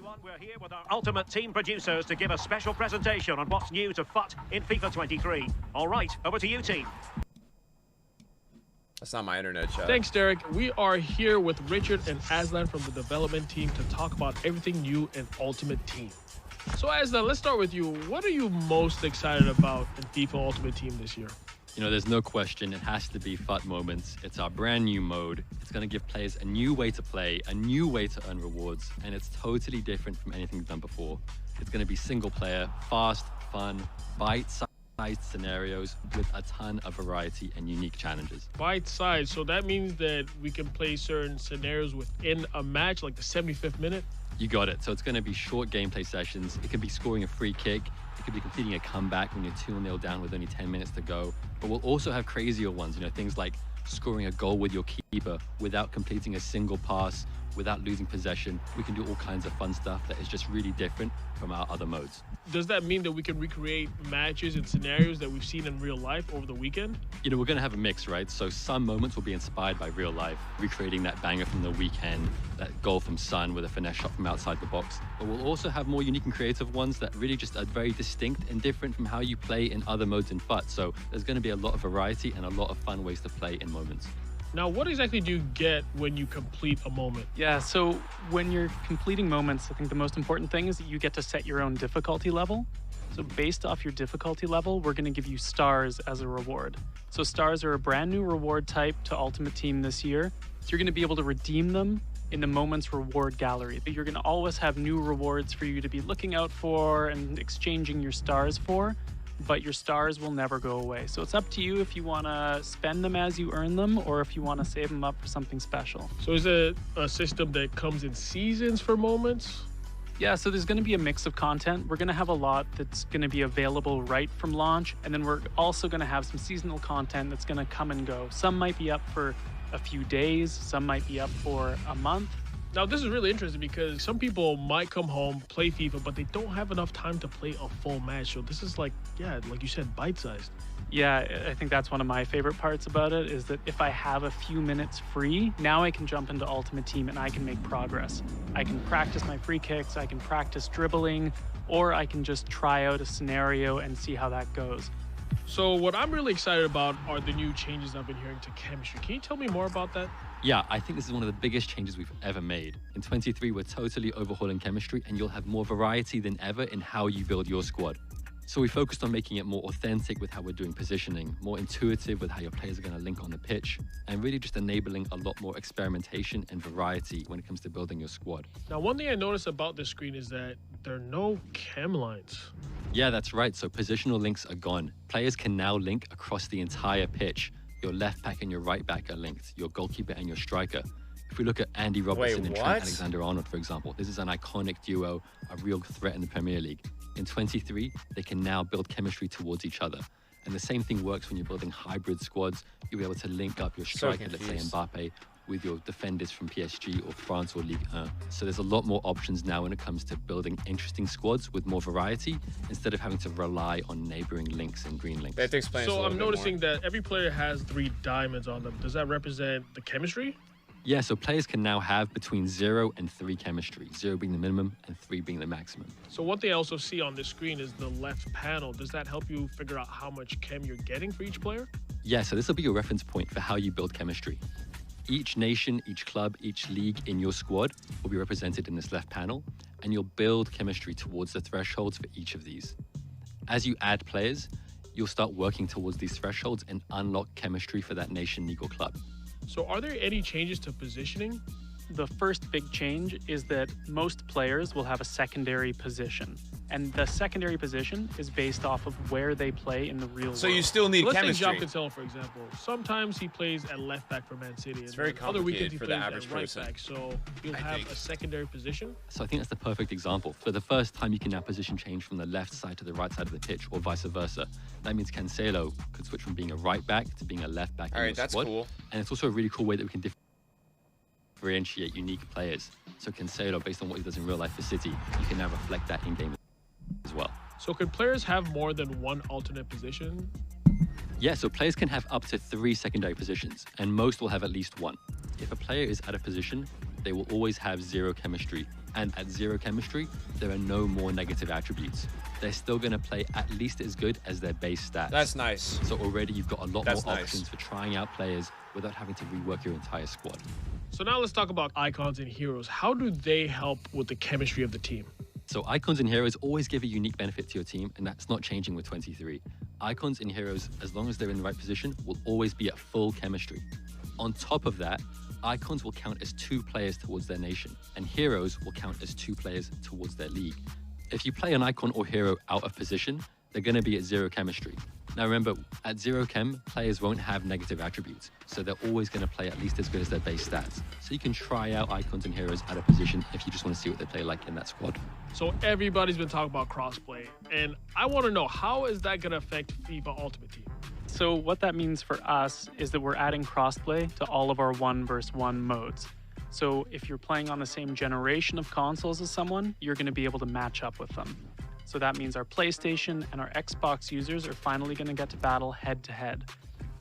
everyone, we're here with our ultimate team producers to give a special presentation on what's new to FUT in FIFA 23. All right, over to you, team. That's not my internet, chat. Thanks, Derek. We are here with Richard and Aslan from the development team to talk about everything new in Ultimate Team. So Aslan, let's start with you. What are you most excited about in FIFA Ultimate Team this year? You know, there's no question, it has to be FUT Moments. It's our brand new mode. It's going to give players a new way to play, a new way to earn rewards, and it's totally different from anything we've done before. It's going to be single player, fast, fun, bite-sized scenarios with a ton of variety and unique challenges. Bite-sized, so that means that we can play certain scenarios within a match, like the 75th minute? You got it. So it's going to be short gameplay sessions. It could be scoring a free kick. It could be completing a comeback when you're 2-0 down with only 10 minutes to go. But we'll also have crazier ones, you know, things like scoring a goal with your keeper without completing a single pass, without losing possession. We can do all kinds of fun stuff that is just really different from our other modes. Does that mean that we can recreate matches and scenarios that we've seen in real life over the weekend? You know, we're going to have a mix, right? So some moments will be inspired by real life, recreating that banger from the weekend, that goal from Son with a finesse shot from outside the box. But we'll also have more unique and creative ones that really just are very distinct and different from how you play in other modes in FUT. So there's going to be a lot of variety and a lot of fun ways to play in moments. Now, what exactly do you get when you complete a moment? Yeah, so when you're completing moments, I think the most important thing is that you get to set your own difficulty level. So based off your difficulty level, we're going to give you stars as a reward. So stars are a brand new reward type to Ultimate Team this year. So you're going to be able to redeem them in the Moments Reward Gallery. You're going to always have new rewards for you to be looking out for and exchanging your stars for, but your stars will never go away. So it's up to you if you want to spend them as you earn them or if you want to save them up for something special. So is it a system that comes in seasons for moments? Yeah, so there's going to be a mix of content. We're going to have a lot that's going to be available right from launch, and then we're also going to have some seasonal content that's going to come and go. Some might be up for a few days, some might be up for a month. Now, this is really interesting because some people might come home, play FIFA, but they don't have enough time to play a full match. So this is like, yeah, like you said, bite-sized. Yeah, I think that's one of my favorite parts about it is that if I have a few minutes free, now I can jump into Ultimate Team and I can make progress. I can practice my free kicks, I can practice dribbling, or I can just try out a scenario and see how that goes. So what I'm really excited about are the new changes I've been hearing to chemistry. Can you tell me more about that? Yeah, I think this is one of the biggest changes we've ever made. In 23, we're totally overhauling chemistry, and you'll have more variety than ever in how you build your squad. So we focused on making it more authentic with how we're doing positioning, more intuitive with how your players are going to link on the pitch, and really just enabling a lot more experimentation and variety when it comes to building your squad. Now, one thing I noticed about this screen is that there are no chem lines. Yeah, that's right. So positional links are gone. Players can now link across the entire pitch. Your left back and your right back are linked, your goalkeeper and your striker. If we look at Andy Robertson and Trent Alexander-Arnold, for example, this is an iconic duo, a real threat in the Premier League. In 23, they can now build chemistry towards each other. And the same thing works when you're building hybrid squads. You'll be able to link up your striker, let's say Mbappe, with your defenders from PSG or France or Ligue 1. So there's a lot more options now when it comes to building interesting squads with more variety instead of having to rely on neighboring links and green links. They have to explain So I'm noticing that every player has 3 diamonds on them. Does that represent the chemistry? Yeah, so players can now have between 0 and 3 chemistry, 0 being the minimum and 3 being the maximum. So one thing I also see on this screen is the left panel. Does that help you figure out how much chem you're getting for each player? Yeah, so this will be your reference point for how you build chemistry. Each nation, each club, each league in your squad will be represented in this left panel, and you'll build chemistry towards the thresholds for each of these. As you add players, you'll start working towards these thresholds and unlock chemistry for that nation, league, or club. So are there any changes to positioning? The first big change is that most players will have a secondary position. And the secondary position is based off of where they play in the real world. So you still need chemistry. Let's take João Cancelo, for example. Sometimes he plays at left back for Man City. It's very complicated for the average person. Back, so you'll have a secondary position. So I think that's the perfect example. For the first time, you can now position change from the left side to the right side of the pitch, or vice versa. That means Cancelo could switch from being a right back to being a left back. All right, that's cool. And it's also a really cool way that we can differentiate unique players. So Cancelo, based on what he does in real life for City, you can now reflect that in-game as well. So can players have more than one alternate position? Yeah, so players can have up to 3 secondary positions, and most will have at least one. If a player is at a position they will always have 0 chemistry. And at 0 chemistry, there are no more negative attributes. They're still going to play at least as good as their base stats. That's nice. So already you've got a lot That's more nice. options for trying out players without having to rework your entire squad. So now let's talk about icons and heroes. How do they help with the chemistry of the team? So icons and heroes always give a unique benefit to your team, and that's not changing with 23. Icons and heroes, as long as they're in the right position, will always be at full chemistry. On top of that, icons will count as 2 players towards their nation, and heroes will count as 2 players towards their league. If you play an icon or hero out of position, they're going to be at 0 chemistry. Now remember, at 0 chem, players won't have negative attributes, so they're always going to play at least as good as their base stats. So you can try out icons and heroes out of position if you just want to see what they play like in that squad. So everybody's been talking about crossplay, and I want to know, how is that going to affect FIFA Ultimate Team? So what that means for us is that we're adding crossplay to all of our 1 versus 1 modes. So if you're playing on the same generation of consoles as someone, you're going to be able to match up with them. So that means our PlayStation and our Xbox users are finally going to get to battle head-to-head.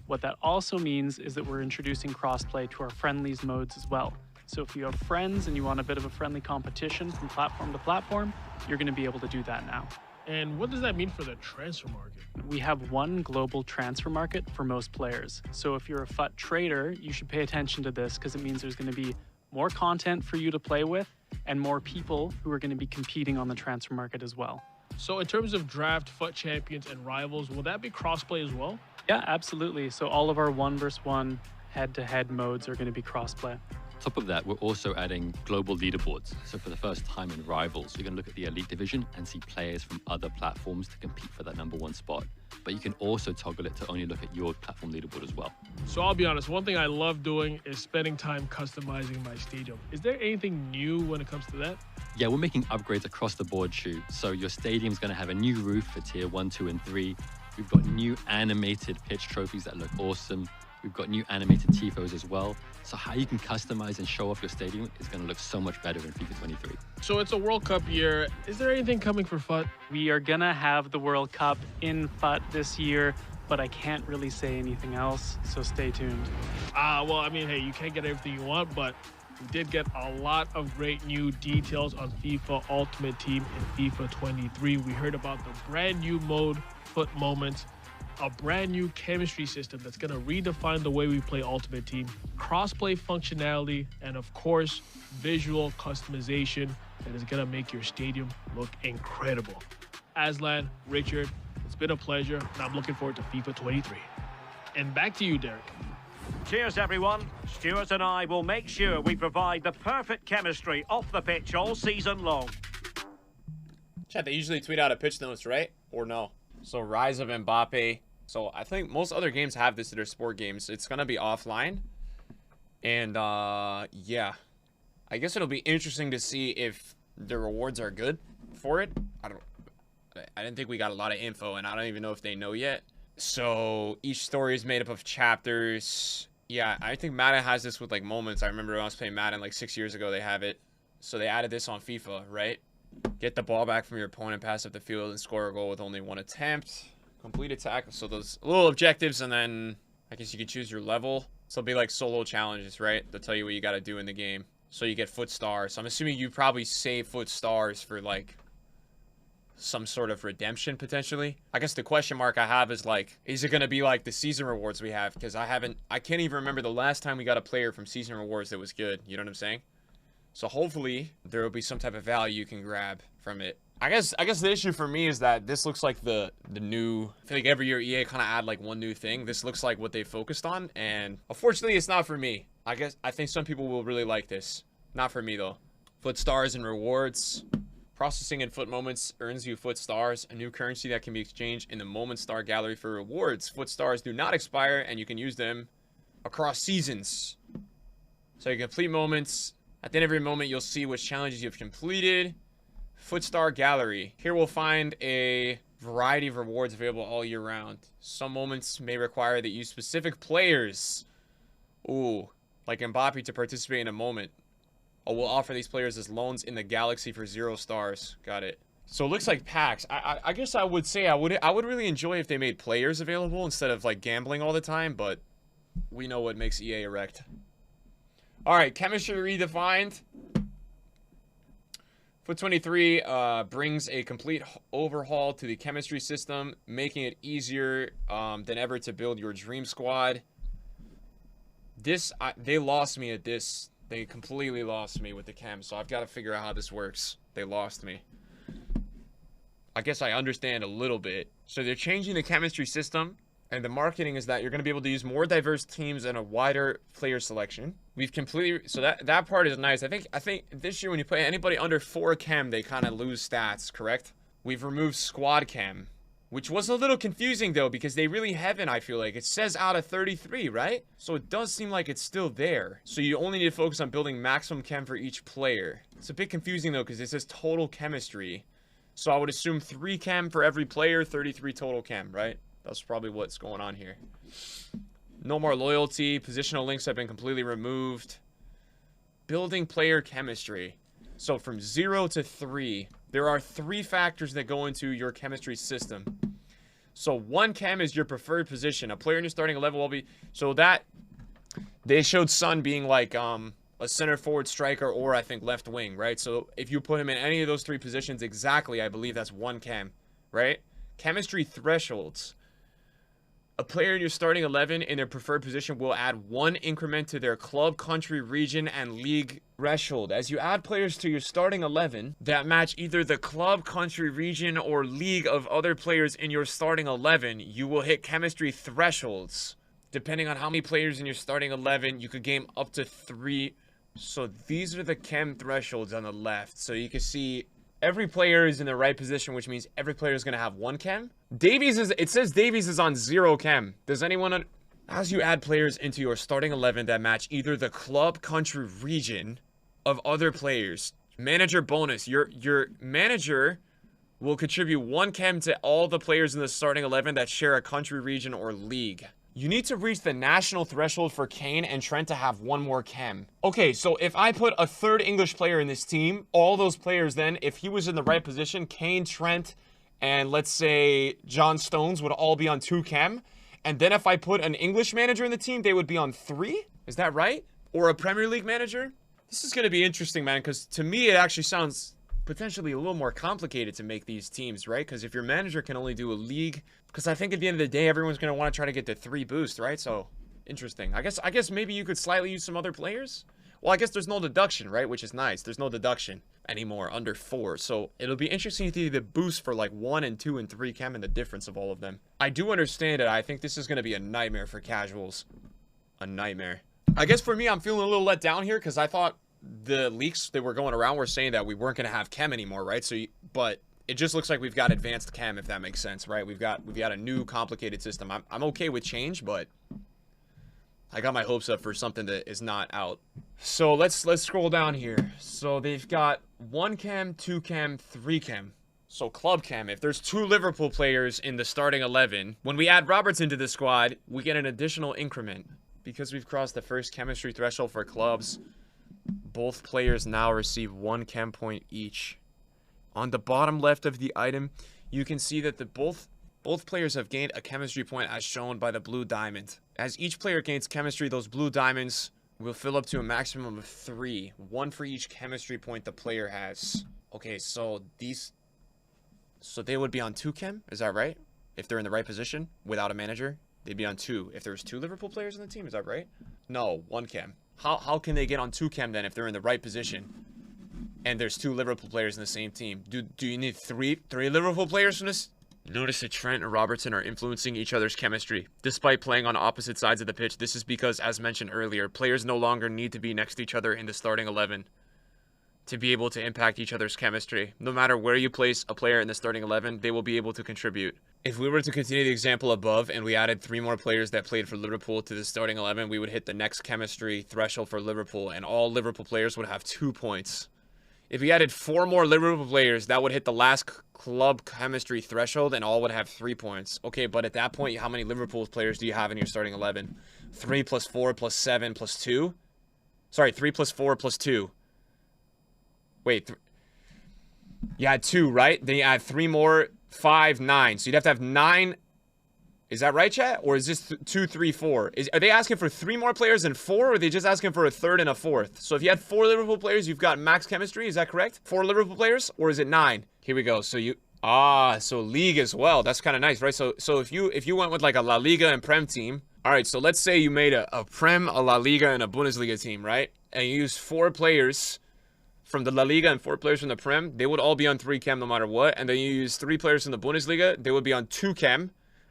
What that also means is that we're introducing crossplay to our friendlies modes as well. So if you have friends and you want a bit of a friendly competition from platform to platform, you're going to be able to do that now. And what does that mean for the transfer market? We have one global transfer market for most players. So if you're a FUT trader, you should pay attention to this because it means there's going to be more content for you to play with and more people who are going to be competing on the transfer market as well. So in terms of draft, FUT champions, and rivals, will that be crossplay as well? Yeah, absolutely. So all of our 1 versus 1 head-to-head modes are going to be crossplay. On top of that, we're also adding global leaderboards. So for the first time in Rivals, you're going to look at the Elite Division and see players from other platforms to compete for that #1 spot. But you can also toggle it to only look at your platform leaderboard as well. So I'll be honest, one thing I love doing is spending time customizing my stadium. Is there anything new when it comes to that? Yeah, we're making upgrades across the board, Shu. So your stadium's going to have a new roof for tier 1, 2, and 3. We've got new animated pitch trophies that look awesome. We've got new animated tifos as well. So how you can customize and show off your stadium is going to look so much better in FIFA 23. So it's a World Cup year. Is there anything coming for FUT? We are going to have the World Cup in FUT this year, but I can't really say anything else, so stay tuned. Well, I mean, hey, you can't get everything you want, but we did get a lot of great new details on FIFA Ultimate Team in FIFA 23. We heard about the brand new mode, FUT Moments, a brand new chemistry system that's going to redefine the way we play Ultimate Team, crossplay functionality, and of course, visual customization that is going to make your stadium look incredible. Aslan, Richard, it's been a pleasure, and I'm looking forward to FIFA 23. And back to you, Derek. Cheers, everyone. Stuart and I will make sure we provide the perfect chemistry off the pitch all season long. Chat, they usually tweet out a pitch notes, right? Or no? So, Rise of Mbappe. So, I think most other games have this in their sport games. It's going to be offline. And, yeah. I guess it'll be interesting to see if the rewards are good for it. I didn't think we got a lot of info, and I don't even know if they know yet. So, each story is made up of chapters. Yeah, I think Madden has this with, like, moments. I remember when I was playing Madden, like, 6 years ago, they have it. So, they added this on FIFA, right? Get the ball back from your opponent, pass up the field, and score a goal with only 1 attempt. Complete attack. So, those little objectives, and then I guess you could choose your level. So, it'll be like solo challenges, right? They'll tell you what you got to do in the game. So, you get foot stars. So, I'm assuming you probably save foot stars for, like, some sort of redemption potentially. I guess the question mark I have is, like, is it going to be like the season rewards we have? Because I can't even remember the last time we got a player from season rewards that was good. You know what I'm saying? So hopefully there will be some type of value you can grab from it. I guess the issue for me is that this looks like the new, I feel like every year EA kind of add like one new thing. This looks like what they focused on, and unfortunately it's not for me. I think some people will really like this. Not for me though. Foot stars and rewards. Processing in foot moments earns you foot stars, a new currency that can be exchanged in the moment star gallery for rewards. Foot stars do not expire, and you can use them across seasons. So you complete moments. At the end of every moment, you'll see which challenges you've completed. Foot star gallery. Here we'll find a variety of rewards available all year round. Some moments may require that you use specific players. Ooh, like Mbappe to participate in a moment. We'll offer these players as loans in the galaxy for 0 stars. Got it. So it looks like packs. I guess I would say I would really enjoy if they made players available instead of like gambling all the time, but we know what makes EA erect. All right, chemistry redefined. Foot 23 brings a complete overhaul to the chemistry system, making it easier than ever to build your dream squad. They lost me at this. They completely lost me with the chem, so I've got to figure out how this works. They lost me. I guess I understand a little bit. So they're changing the chemistry system, and the marketing is that you're going to be able to use more diverse teams and a wider player selection. We've completely, so that part is nice. I think this year when you play anybody under 4 chem, they kind of lose stats, correct? We've removed squad chem, which was a little confusing though, because they really haven't, I feel like. It says out of 33, right? So it does seem like it's still there. So you only need to focus on building maximum chem for each player. It's a bit confusing though, because it says total chemistry. So I would assume 3 chem for every player, 33 total chem, right? That's probably what's going on here. No more loyalty. Positional links have been completely removed. Building player chemistry. So from 0 to 3, there are 3 factors that go into your chemistry system. So 1 chem is your preferred position. A player in your starting 11 will be... So that... They showed Son being like a center forward striker or I think left wing, right? So if you put him in any of those 3 positions exactly, I believe that's 1 chem, right? Chemistry thresholds. A player in your starting 11 in their preferred position will add 1 increment to their club, country, region, and league threshold. As you add players to your starting 11 that match either the club, country, region, or league of other players in your starting 11, you will hit chemistry thresholds. Depending on how many players in your starting 11, you could game up to 3. So these are the chem thresholds on the left. So you can see every player is in the right position, which means every player is going to have 1 chem. It says Davies is on 0 chem. Does anyone, as you add players into your starting 11 that match either the club, country, region of other players, manager bonus, your manager will contribute 1 chem to all the players in the starting 11 that share a country, region, or league. You need to reach the national threshold for Kane and Trent to have 1 more chem. Okay, so if I put a 3rd English player in this team, all those players then, if he was in the right position, Kane, Trent, and let's say John Stones would all be on 2 chem. And then if I put an English manager in the team, they would be on 3? Is that right? Or a Premier League manager? This is going to be interesting, man, because to me it actually sounds potentially a little more complicated to make these teams, right? Because if your manager can only do a league, because I think at the end of the day, everyone's going to want to try to get the 3 boost, right? So, interesting. I guess maybe you could slightly use some other players? Well, I guess there's no deduction, right? Which is nice. There's no deduction anymore under 4. So, it'll be interesting to see the boost for like 1 and 2 and 3 chem and the difference of all of them. I do understand it. I think this is going to be a nightmare for casuals. A nightmare. I guess for me, I'm feeling a little let down here because I thought the leaks that were going around were saying that we weren't going to have chem anymore, right? So, but it just looks like we've got advanced chem, if that makes sense, right? We've got a new complicated system. I'm okay with change, but I got my hopes up for something that is not out. So let's scroll down here. So they've got 1 chem, 2 chem, 3 chem. So club chem, if there's 2 Liverpool players in the starting 11, when we add Roberts into the squad, we get an additional increment. Because we've crossed the first chemistry threshold for clubs, both players now receive 1 chem point each. On the bottom left of the item, you can see that both players have gained a chemistry point as shown by the blue diamond. As each player gains chemistry, those blue diamonds will fill up to a maximum of 3. 1 for each chemistry point the player has. Okay, so they would be on 2 chem, is that right? If they're in the right position without a manager, they'd be on 2. If there's 2 Liverpool players in the team, is that right? No, 1 chem. How can they get on 2 chem then if they're in the right position and there's 2 Liverpool players in the same team? Do you need three Liverpool players from this? Notice that Trent and Robertson are influencing each other's chemistry. Despite playing on opposite sides of the pitch, this is because, as mentioned earlier, players no longer need to be next to each other in the starting 11 to be able to impact each other's chemistry. No matter where you place a player in the starting 11, they will be able to contribute. If we were to continue the example above and we added 3 more players that played for Liverpool to the starting 11, we would hit the next chemistry threshold for Liverpool, and all Liverpool players would have 2 points. If we added 4 more Liverpool players, that would hit the last club chemistry threshold, and all would have 3 points. Okay, but at that point, how many Liverpool players do you have in your starting 11? 3 plus 4 plus 7 plus 2? Sorry, 3 plus 4 plus 2. Wait, you had 2, right? Then you add 3 more, 5, 9. So you'd have to have 9 Is that right, chat? Or is this 2, 3, 4? Are they asking for 3 more players and 4, or are they just asking for a third and a fourth? So if you had 4 Liverpool players, you've got max chemistry. Is that correct? 4 Liverpool players, or is it 9? Here we go. So you so league as well. That's kind of nice, right? So if you went with like a La Liga and Prem team, all right. So let's say you made a Prem, a La Liga, and a Bundesliga team, right? And you use 4 players from the La Liga and 4 players from the Prem. They would all be on 3 chem no matter what. And then you use 3 players from the Bundesliga. They would be on 2 chem.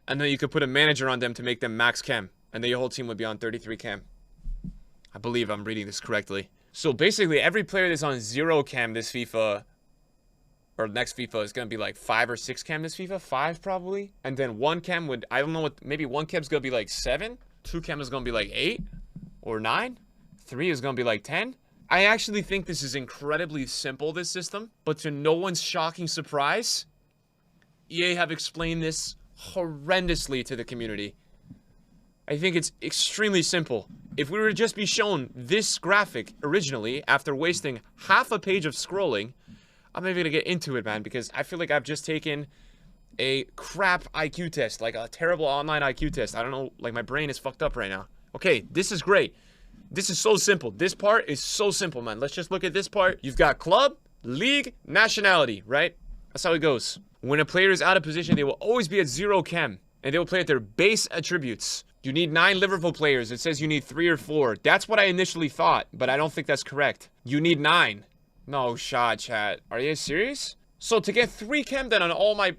And then you could put a manager on them to make them max chem. And then your whole team would be on 33 chem. I believe I'm reading this correctly. So basically, every player that's on 0 chem this FIFA, or next FIFA, is going to be like 5 or 6 chem this FIFA. 5 probably. And then 1 chem would, I don't know what, maybe 1 chem's going to be like 7. 2 chem is going to be like 8 or 9. 3 is going to be like 10. I actually think this is incredibly simple, this system. But to no one's shocking surprise, EA have explained this horrendously to the community. I think it's extremely simple. If we were to just be shown this graphic originally, after wasting half a page of scrolling, I'm not even gonna get into it, man, because I feel like I've just taken a crap IQ test, like a terrible online IQ test. I don't know, like my brain is fucked up right now. Okay, this is great. This is so simple. This part is so simple, man. Let's just look at this part. You've got club, league, nationality, right? That's how it goes. When a player is out of position, they will always be at 0 chem, and they will play at their base attributes. You need 9 Liverpool players. It says you need 3 or 4. That's what I initially thought, but I don't think that's correct. You need 9. No shot, chat. Are you serious? So to get 3 chem then on all my...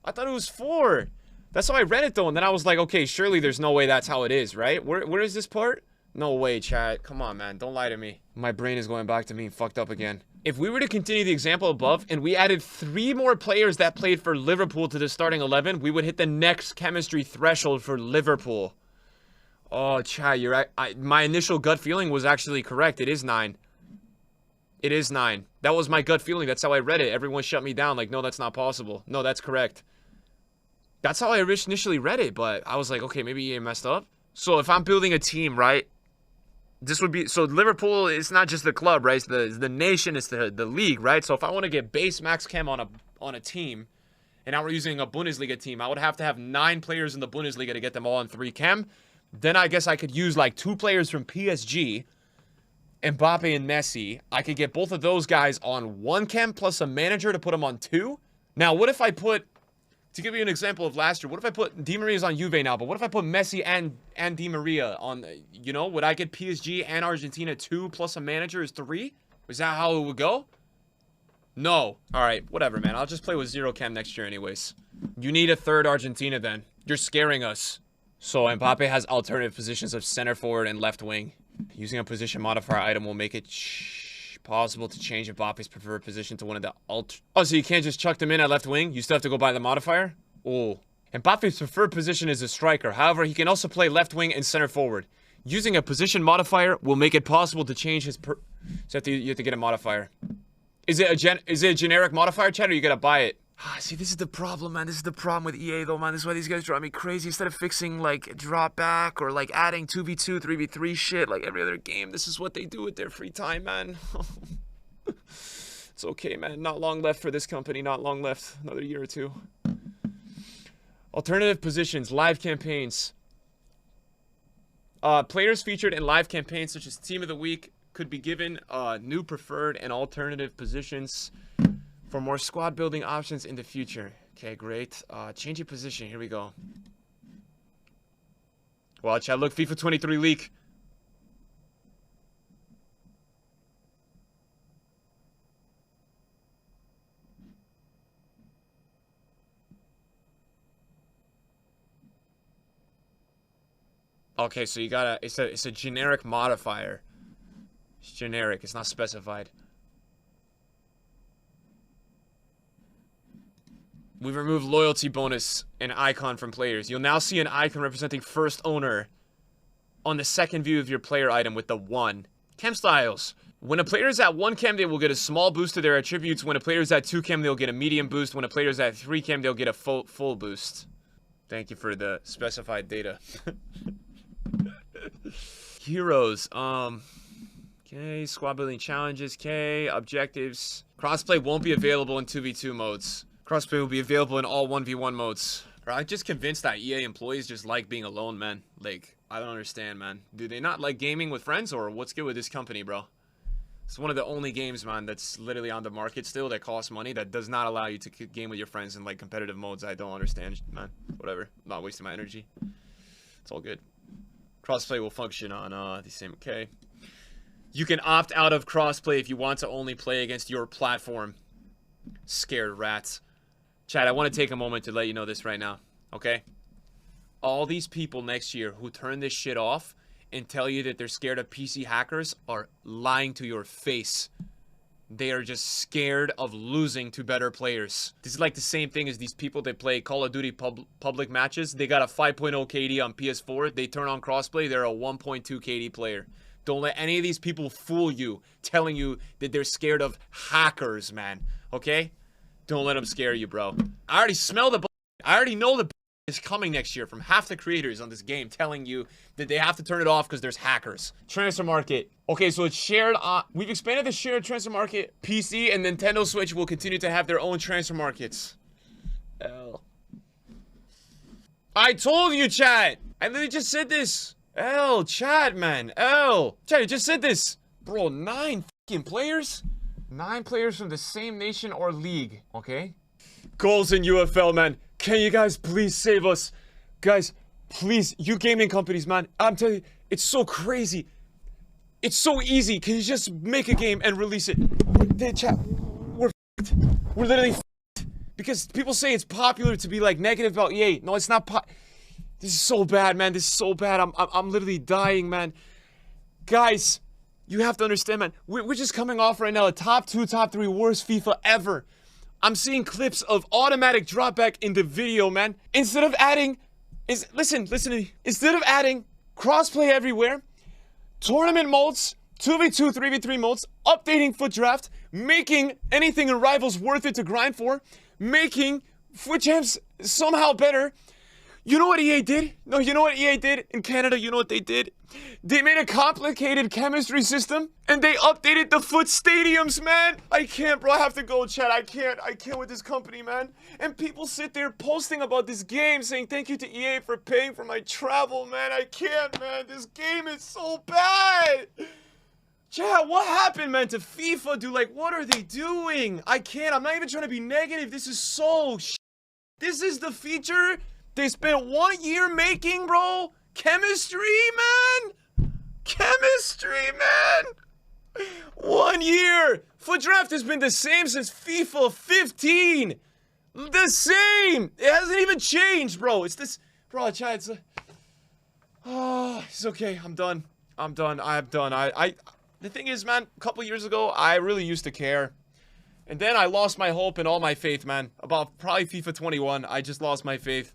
I thought it was 4. That's how I read it, though, and then I was like, okay, surely there's no way that's how it is, right? Where is this part? No way, chat. Come on, man. Don't lie to me. My brain is going back to being fucked up again. If we were to continue the example above and we added 3 more players that played for Liverpool to the starting 11, we would hit the next chemistry threshold for Liverpool. Oh, chat, you're right. My initial gut feeling was actually correct. It is 9. It is 9. That was my gut feeling. That's how I read it. Everyone shut me down. Like, no, that's not possible. No, that's correct. That's how I initially read it, but I was like, okay, maybe EA messed up. So if I'm building a team, right? This would be, so Liverpool is not just the club, right? It's the nation, it's the league, right? So if I want to get base max chem on a team, and now we're using a Bundesliga team, I would have to have 9 players in the Bundesliga to get them all on 3 chem. Then I guess I could use like 2 players from PSG, Mbappe and Messi. I could get both of those guys on 1 chem plus a manager to put them on 2. Now, what if I put, to give you an example of last year, what if I put Di Maria's on Juve now, but what if I put Messi and Di Maria on, you know, would I get PSG and Argentina 2 plus a manager is 3? Is that how it would go? No. All right, whatever, man. I'll just play with 0 chem next year anyways. You need a 3rd Argentina then. You're scaring us. So Mbappe has alternative positions of center forward and left wing. Using a position modifier item will make it possible to change Mbappe's preferred position to one of the Oh, so you can't just chuck them in at left wing? You still have to go by the modifier? Oh. Mbappe's preferred position is a striker. However, he can also play left wing and center forward. Using a position modifier will make it possible to change his So you have to get a modifier. Is it a generic modifier, chat, or you gotta buy it? See, this is the problem, man. This is the problem with EA, though, man. This is why these guys drive me crazy. Instead of fixing, like, drop back or, like, adding 2v2, 3v3 shit like every other game, this is what they do with their free time, man. It's okay, man. Not long left for this company. Not long left. Another year or 2. Alternative positions. Live campaigns. Players featured in live campaigns such as Team of the Week could be given new preferred and alternative positions for more squad building options in the future. Okay, great. Change your position. Here we go. Watch out. Look, FIFA 23 leak. Okay, so you gotta, it's a generic modifier. It's generic, it's not specified. We've removed loyalty bonus and icon from players. You'll now see an icon representing first owner on the second view of your player item with the 1. Chem styles. When a player is at 1 chem, they will get a small boost to their attributes. When a player is at 2 chem, they'll get a medium boost. When a player is at 3 chem, they'll get a full boost. Thank you for the specified data. Heroes. Okay, squad building challenges. Okay, objectives. Crossplay won't be available in 2v2 modes. Crossplay will be available in all 1v1 modes. Or I'm just convinced that EA employees just like being alone, man. Like, I don't understand, man. Do they not like gaming with friends, or what's good with this company, bro? It's one of the only games, man, that's literally on the market still that costs money, that does not allow you to game with your friends in, like, competitive modes. I don't understand, man. Whatever. I'm not wasting my energy. It's all good. Crossplay will function on the same. Okay. You can opt out of crossplay if you want to only play against your platform. Scared rats. Chad, I want to take a moment to let you know this right now, okay? All these people next year who turn this shit off and tell you that they're scared of PC hackers are lying to your face. They are just scared of losing to better players. This is like the same thing as these people that play Call of Duty public matches. They got a 5.0 KD on PS4. They turn on crossplay. They're a 1.2 KD player. Don't let any of these people fool you, telling you that they're scared of hackers, man. Okay? Don't let them scare you, bro. I already smell the I already know the is coming next year from half the creators on this game telling you that they have to turn it off because there's hackers. Transfer market. Okay, so it's shared on... We've expanded the shared transfer market. PC and Nintendo Switch will continue to have their own transfer markets. L. I told you, chat. I literally just said this. L, chat, man. L. Chat, I just said this. Bro, 9 fucking players? 9 players from the same nation or league. Okay? Goals in UFL, man. Can you guys please save us? Guys, please. You gaming companies, man. I'm telling you, it's so crazy. It's so easy. Can you just make a game and release it? Chat, we're f***ed. We're literally f***ed. Because people say it's popular to be, like, negative about EA. No, it's not This is so bad, man. This is so bad. I'm literally dying, man. Guys, you have to understand, man. We're just coming off right now a top 2, top 3 worst FIFA ever. I'm seeing clips of automatic dropback in the video, man. Instead of adding... Listen to me. Instead of adding crossplay everywhere, tournament modes, 2v2, 3v3 modes, updating FUT draft, making anything in Rivals worth it to grind for, making FUT champs somehow better... You know what EA did? No, you know what EA did in Canada? You know what they did? They made a complicated chemistry system, and they updated the FUT stadiums, man. I can't, bro. I have to go, chat. I can't with this company, man. And people sit there posting about this game, saying thank you to EA for paying for my travel, man. I can't, man. This game is so bad. Chat, what happened, man, to FIFA, dude? Like, what are they doing? I can't. I'm not even trying to be negative. This is so This is the feature... They spent 1 year making, bro. Chemistry, man. Chemistry, man. 1 year. FUT draft has been the same since FIFA 15. The same. It hasn't even changed, bro. It's this, bro. Chat, it's it's okay. I'm done. I'm done. The thing is, man, a couple years ago, I really used to care. And then I lost my hope and all my faith, man. About probably FIFA 21, I just lost my faith.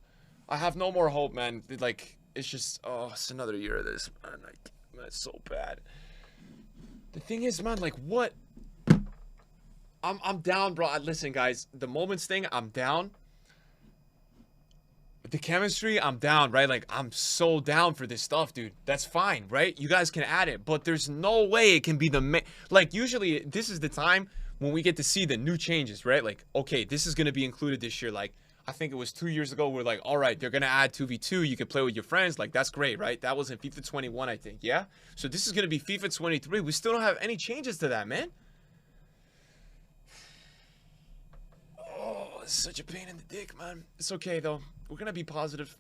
I have no more hope, man. Like, it's just, it's another year of this, man. Like, man, it's so bad. The thing is, man, like, what? I'm down, bro. Listen, guys, the moments thing, I'm down. The chemistry, I'm down, right? Like, I'm so down for this stuff, dude. That's fine, right? You guys can add it, but there's no way it can be the like, usually, this is the time when we get to see the new changes, right? Like, okay, this is gonna be included this year, like, I think it was 2 years ago, we're like, all right, they're going to add 2v2. You can play with your friends. Like, that's great, right? That was in FIFA 21, I think. Yeah? So this is going to be FIFA 23. We still don't have any changes to that, man. Oh, it's such a pain in the dick, man. It's okay, though. We're going to be positive.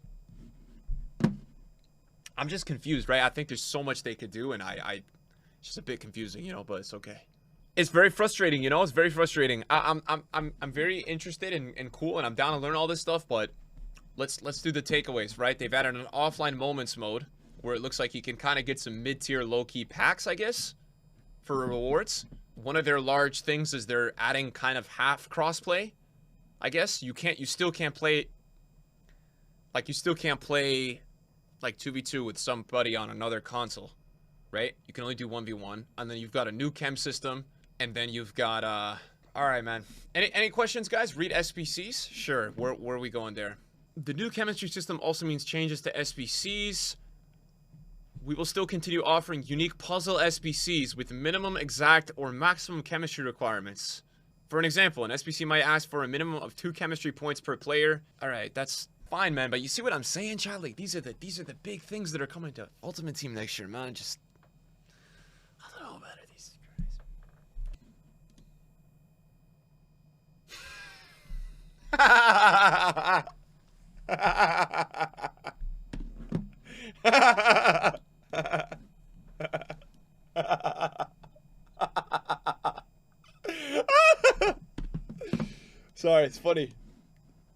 I'm just confused, right? I think there's so much they could do, and it's just a bit confusing, you know, but it's okay. It's very frustrating, you know. It's very frustrating. I'm very interested and cool, and I'm down to learn all this stuff. But let's do the takeaways, right? They've added an offline moments mode where it looks like you can kind of get some mid-tier, low-key packs, I guess, for rewards. One of their large things is they're adding kind of half crossplay. I guess you still can't play. Like, you still can't play like 2v2 with somebody on another console, right? You can only do 1v1, and then you've got a new chem system. And then you've got, all right, man. Any questions, guys? Read SBCs? Sure. Where are we going there? The new chemistry system also means changes to SBCs. We will still continue offering unique puzzle SBCs with minimum, exact, or maximum chemistry requirements. For an example, an SBC might ask for a minimum of 2 chemistry points per player. All right, that's fine, man. But you see what I'm saying, Chad? Like, these are the big things that are coming to Ultimate Team next year, man. Just, I don't know about it. These Sorry, it's funny.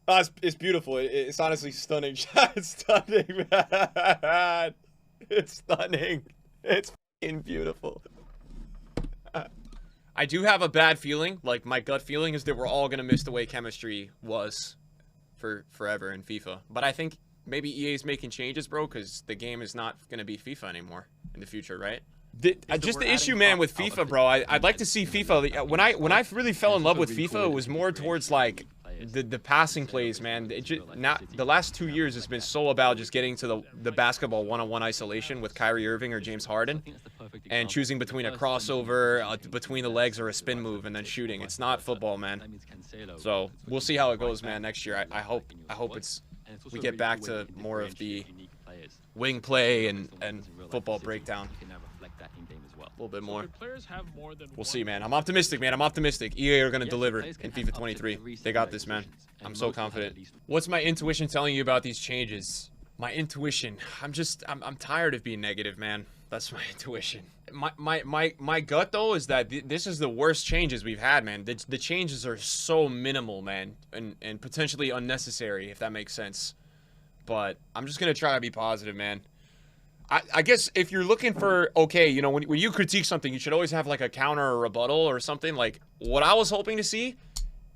Oh, it's beautiful. It's honestly stunning. It's stunning, man. It's stunning. It's fucking beautiful. I do have a bad feeling. Like, my gut feeling is that we're all going to miss the way chemistry was for forever in FIFA. But I think maybe EA's making changes, bro, because the game is not going to be FIFA anymore in the future, right? Just the issue, man, with FIFA, bro. I'd like to see FIFA. When I really fell in love with FIFA, it was more towards like the passing plays, man. The last 2 years has been so about just getting to the basketball one-on-one isolation with Kyrie Irving or James Harden, and choosing between a crossover, between the legs, or a spin move, and then shooting. It's not football, man. So we'll see how it goes, man. Next year, I hope we get back to more of the wing play and football breakdown. A little bit more. We'll see, man. I'm optimistic, man. I'm optimistic. EA are going to deliver in FIFA 23. They got this, man. I'm so confident. What's my intuition telling you about these changes? My intuition. I'm tired of being negative, man. That's my intuition. My gut, though, is that this is the worst changes we've had, man. The changes are so minimal, man, and potentially unnecessary, if that makes sense. But I'm just going to try to be positive, man. I guess if you're looking for, okay, you know, when you critique something, you should always have like a counter or rebuttal or something. Like, what I was hoping to see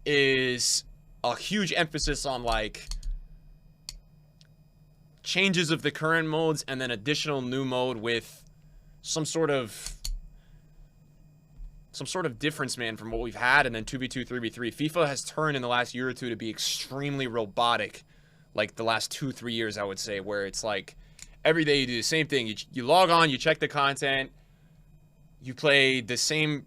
is a huge emphasis on like changes of the current modes and then additional new mode with some sort of difference, man, from what we've had. And then 2v2, 3v3. FIFA has turned in the last year or two to be extremely robotic, like the last 2-3 years, I would say, where it's like every day you do the same thing. You log on, you check the content, you play the same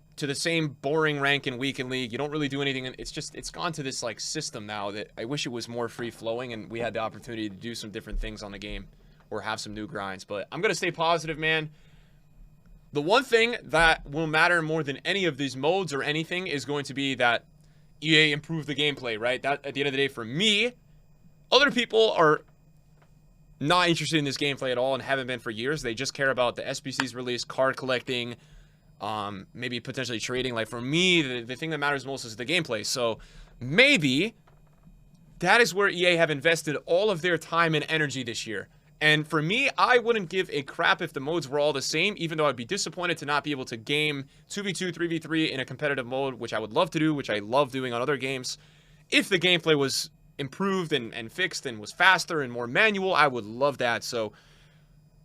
boring rank in week and league. You don't really do anything. It's gone to this like system now that I wish it was more free flowing and we had the opportunity to do some different things on the game or have some new grinds. But I'm gonna stay positive, man. The one thing that will matter more than any of these modes or anything is going to be that EA improved the gameplay, right? That, at the end of the day, for me, other people are not interested in this gameplay at all and haven't been for years. They just care about the SBC's release, card collecting, maybe potentially trading. Like, for me, the thing that matters most is the gameplay. So maybe that is where EA have invested all of their time and energy this year. And for me, I wouldn't give a crap if the modes were all the same, even though I'd be disappointed to not be able to game 2v2, 3v3 in a competitive mode, which I would love to do, which I love doing on other games. If the gameplay was improved and fixed and was faster and more manual, I would love that. So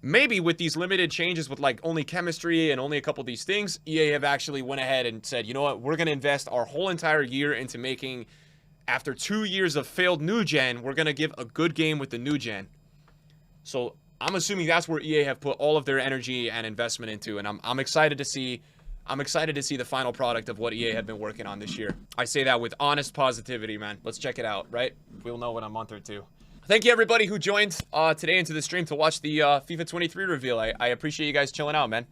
maybe with these limited changes with like only chemistry and only a couple of these things, EA have actually went ahead and said, you know what, we're going to invest our whole entire year into making, after 2 years of failed new gen, we're going to give a good game with the new gen. So I'm assuming that's where EA have put all of their energy and investment into, and I'm excited to see the final product of what EA have been working on this year. I say that with honest positivity, man. Let's check it out, right? We'll know in a month or two. Thank you, everybody who joined today into the stream to watch the FIFA 23 reveal. I appreciate you guys chilling out, man.